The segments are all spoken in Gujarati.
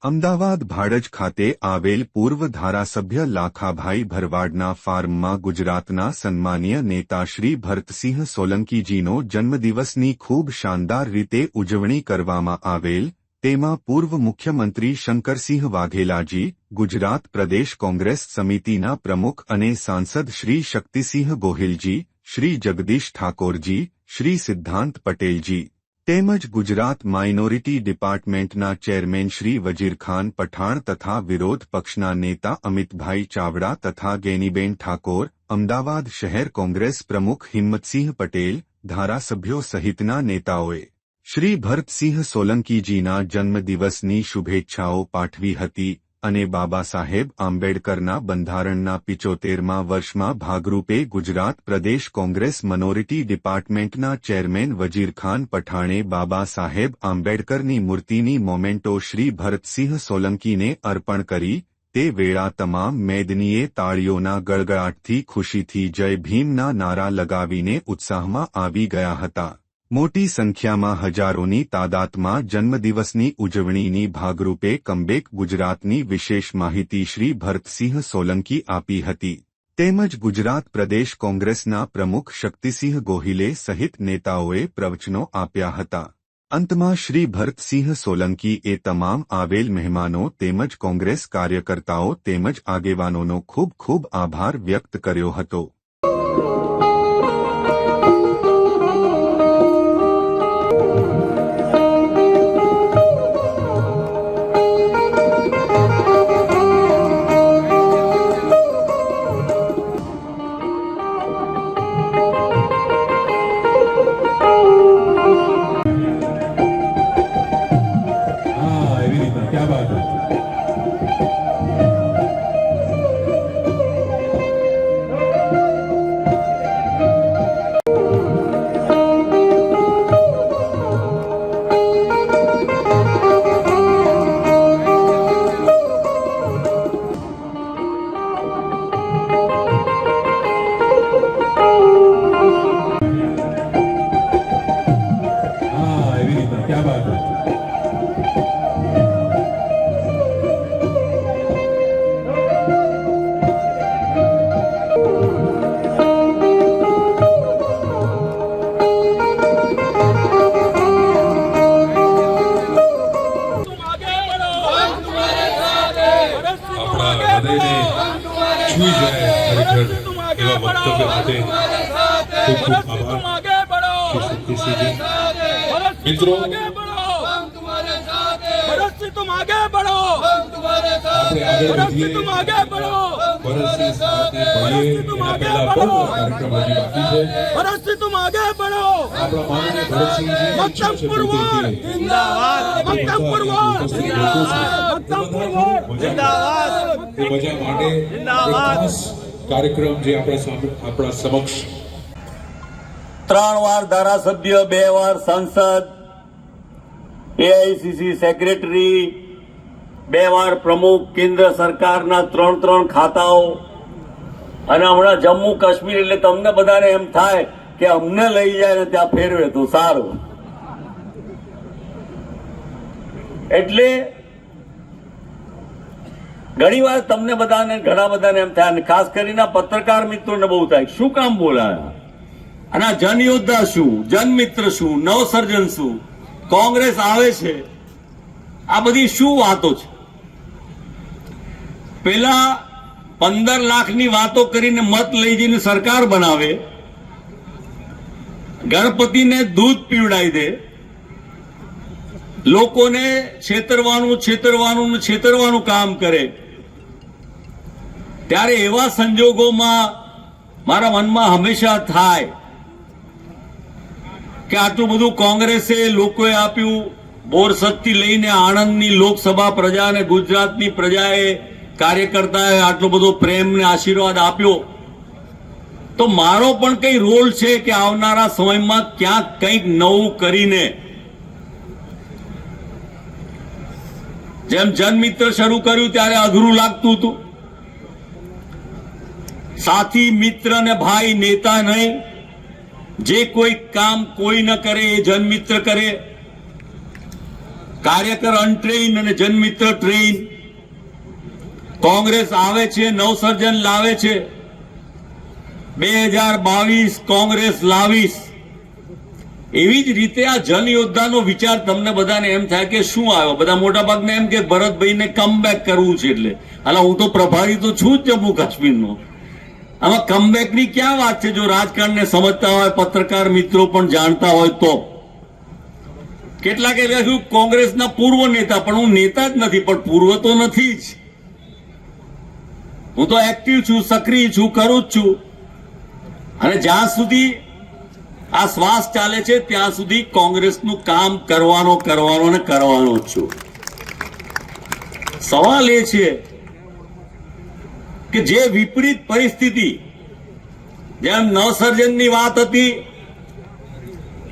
અમદાવાદ ભાડજ ખાતે આવેલ પૂર્વ ધારાસભ્ય લાખાભાઈ ભરવાડના ફાર્મમાં ગુજરાતના સન્માનીય નેતા શ્રી ભરતસિંહ સોલંકીજીનો જન્મદિવસની ખૂબ શાનદાર રીતે ઉજવણી કરવામાં આવેલ, તેમાં પૂર્વ મુખ્યમંત્રી શંકરસિંહ વાઘેલાજી, ગુજરાત પ્રદેશ કોંગ્રેસ સમિતિના પ્રમુખ અને સાંસદ શ્રી શક્તિસિંહ ગોહિલજી, શ્રી જગદીશ ઠાકોરજી, શ્રી સિદ્ધાંત પટેલજી તેમજ ગુજરાત માઇનોરિટી ડિપાર્ટમેન્ટના ચેરમેન શ્રી વજીરખાન પઠાણ તથા વિરોધ પક્ષના નેતા અમિતભાઈ ચાવડા તથા ગેનીબેન ઠાકોર, અમદાવાદ શહેર કોંગ્રેસ પ્રમુખ હિંમતસિંહ પટેલ, ધારાસભ્યો સહિતના નેતાઓએ શ્રી ભરતસિંહ સોલંકીજીના જન્મદિવસની શુભેચ્છાઓ પાઠવી હતી અને બાબા સાહેબ આંબેડકરના બંધારણના 75મા વર્ષમાં ભાગરૂપે ગુજરાત પ્રદેશ કોંગ્રેસ મિનોરિટી ડિપાર્ટમેન્ટના ચેરમેન વજીરખાન પઠાણે બાબા સાહેબ આંબેડકરની મૂર્તિની મોમેન્ટો શ્રી ભરતસિંહ સોલંકીને અર્પણ કરી, તે વેળા તમામ મેદનીએ તાળીઓના ગળગળાટથી ખુશીથી જય ભીમના નારા લગાવીને ઉત્સાહમાં આવી ગયા હતા. મોટી સંખ્યામાં હજારોની તાદાદમાં જન્મદિવસની ઉજવણીની ભાગરૂપે કમબેક ગુજરાતની વિશેષ માહિતી શ્રી ભરતસિંહ સોલંકી આપી હતી. તેમજ ગુજરાત પ્રદેશ કોંગ્રેસના પ્રમુખ શક્તિસિંહ ગોહિલે સહિત નેતાઓએ પ્રવચનો આપ્યા હતા. અંતમાં શ્રી ભરતસિંહ સોલંકીએ તમામ આવેલ મહેમાનો તેમજ કોંગ્રેસ કાર્યકર્તાઓ તેમજ આગેવાનોનો ખૂબ ખૂબ આભાર વ્યક્ત કર્યો હતો. क्या बात है। हाँ एवी रीतना क्या बात है। छुई जाए खरेखर एवा वक्तव्य माटे खूब खूब आभार श्री शक्तिसिंहजी। मित्रों तुम आगे बढ़ो, આપણે આગળ વધીએ, तुम आगे बढ़ो, ભરતસિંહ સાથે મળીએ, એના પહેલા બહુ કાર્યક્રમ હજી બાકી છે. भरत तुम आगे बढ़ो, આપણા માનનીય ભરતસિંહજી ઈચ્છા છે पुरवार जिंदाबाद, मक्तम पुरवार जिंदाबाद, એ મજા માટે એક ખાસ કાર્યક્રમ જે આપણા સમક્ષ 3 વાર ધારાસભ્ય, 2 વાર સાંસદ, એઆઈસીસી સેક્રેટરી, 2 વાર પ્રમુખ, કેન્દ્ર સરકારના 3 ખાતાઓ અને હમણાં જમ્મુ કાશ્મીર, એટલે તમને બધાને એમ થાય કે અમને લઈ જાય ને ત્યાં ફેરવે તો સારું. એટલે ઘણીવાર તમને બધાને ઘણા બધાને એમ થાય, ખાસ કરીને પત્રકાર મિત્રોને બહુ થાય શું કામ બોલાયા, અને આ જનયોદ્ધા શું, જનમિત્ર શું, નવસર્જન શું, કોંગ્રેસ આવે છે, આ બધી શું વાતો છે. પેલા 15 લાખની વાતો કરીને મત લઈ જઈને સરકાર બનાવે, ગણપતિને દૂધ પીવડાવી દે, લોકોને છેતરવાનું કામ કરે. ત્યારે એવા સંજોગોમાં મારા મનમાં હંમેશા થાય કે આટલું બધું કોંગ્રેસે લોકોએ આપ્યું, બોરસદથી લઈને આણંદની લોકસભા પ્રજા અને ગુજરાતની પ્રજાએ, કાર્યકર્તાએ આટલો બધો પ્રેમ ને આશીર્વાદ આપ્યો, તો મારો પણ કઈ રોલ છે કે આવનારા સમયમાં ક્યાંક કંઈક નવું કરીને, જેમ જનમિત્ર શરૂ કર્યું ત્યારે અઘરું લાગતું હતું, સાથી, મિત્ર ને ભાઈ, નેતા નહીં, જે કોઈ કામ કોઈ ન કરે એ જનમિત્ર કરે. કાર્યકર અનટ્રેન અને જનમિત્ર ટ્રેન. કોંગ્રેસ આવે છે, નવસર્જન લાવે છે. 2022 કોંગ્રેસ લાવીશ. એવી જ રીતે આ જનયોદ્ધાનો વિચાર તમને બધાને એમ થાય કે શું આવ્યો, બધા મોટા ભાગને એમ કે ભરતભાઈને કમબેક કરવું છે. એટલે હાલ હું તો પ્રભારી તો છું જ જમ્મુ કાશ્મીરનો. આમાં કમબેકની ક્યાં વાત છે? જો રાજકારણને સમજતા હોય, પત્રકાર મિત્રો પણ જાણતા હોય તો. કેટલાકે કહ્યું કોંગ્રેસના પૂર્વ નેતા, પણ હું નેતા જ નથી, પણ પૂર્વ તો નથી જ. હું તો એક્ટિવ છું, સક્રિય છું, કરું જ છું. અને જ્યાં સુધી આ શ્વાસ ચાલે છે ત્યાં સુધી કોંગ્રેસનું કામ કરવાનો જ છું. સવાલ એ છે કે જે વિપરીત પરિસ્થિતિ, જેમ નવસર્જનની વાત હતી,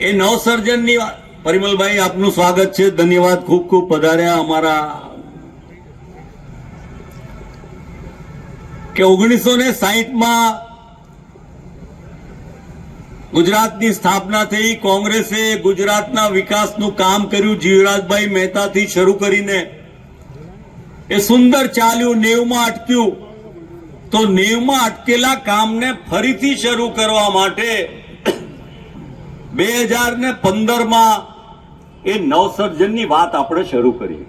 એ નવસર્જનની વાત. પરિમલભાઈ, આપનું સ્વાગત છે, ધન્યવાદ, ખૂબ ખૂબ પધાર્યા અમારા. કે 1960માં ગુજરાતની સ્થાપના થઈ, કોંગ્રેસે ગુજરાતના વિકાસનું કામ કર્યું, જીવરાજભાઈ મહેતાથી શરૂ કરીને. એ સુંદર ચાલ્યું, 90માં અટક્યું. તો 90માં અટકેલા કામને ફરીથી શરૂ કરવા માટે 2015માં એ નવસર્જનની વાત આપણે શરૂ કરી.